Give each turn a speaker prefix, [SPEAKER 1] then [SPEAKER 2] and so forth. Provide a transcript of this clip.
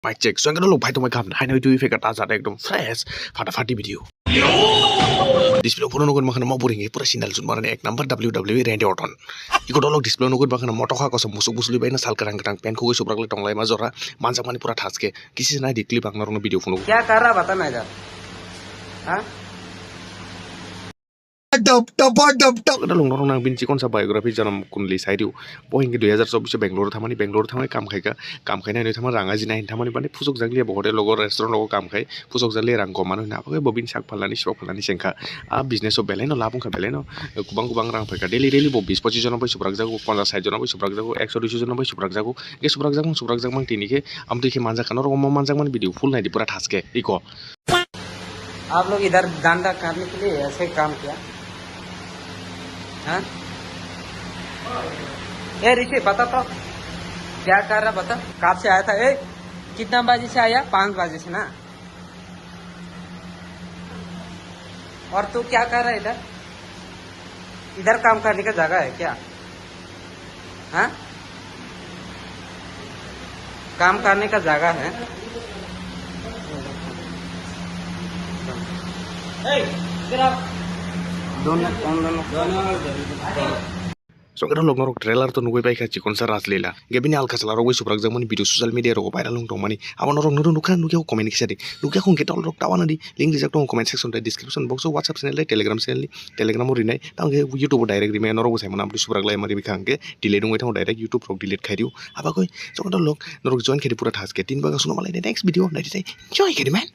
[SPEAKER 1] mic check सोंगे लोग भाई तुम्हें काम हाई नई दुई फेका ताजा एकदम फ्रेश फाटाफाटी भिडियो डिस्प्ले फोन नगद माखाना मावबोरिंगे पुरा सिनाल जुन मारने एक नंबर WWE रेंडी ऑर्टन इको डॉलर डिस्प्ले नगद माखाना मोटोखा कोसम मुसुक बुसुलि बायना साल करang करang पेन खुगै सुब्रागले टंगलाय मा जरा मानजाक माने पुरा थासके किसी से ना दी क्लिप आंगना वीडियो फोन
[SPEAKER 2] क्या कर रहा बता ना इधर हां
[SPEAKER 1] Ada long norong nang binci konsa biography janam kunli saidu bohing 2024 Bangalore thamani kam khaika kam khaina nei thama ranga jinai thamani bani phusok jagli bo hotel logo restaurant logo kam khai phusok jagli rang ko manu na phagai bobin sak phalani sibok phalani sengkha a business o beleno labung kha beleno kubang rang phaika daily bo 20 25 jon bai subrak jago 50 60 jon bai subrak jago 100 200 jon bai subrak jago ge subrak jagmang tinike amdike manjak kanor manjak man video full nai di pura thaske iko
[SPEAKER 2] आप लोग इधर धंधा करने के लिए ऐसे काम किया हाँ ए ऋषि बता तो क्या कर रहा बता कब से आया था ए कितना बजे से आया 5 बजे से ना और तू क्या कर रहा है इधर काम करने का जगह है क्या हाँ काम करने का जगह है दोनों
[SPEAKER 1] so kada log norok trailer to nugoi bai kha chikon sa raslela gebini alka sala rogoi subrak jamani video social media rogo viral long tong mani abo norok nuru nukha nukya comment kisade nukya khong ketol rok tawana di link dijak tong comment section ta description box o whatsapp channel telegram channel telegram rinai tang ge youtube direct rimai norok sai manam subrak lai mari bikang ge delete ngoi thang direct youtube rok delete khai diu aba koi so kada log norok join khedi pura thaske 3 baga suno malai next video nai sai join khedi man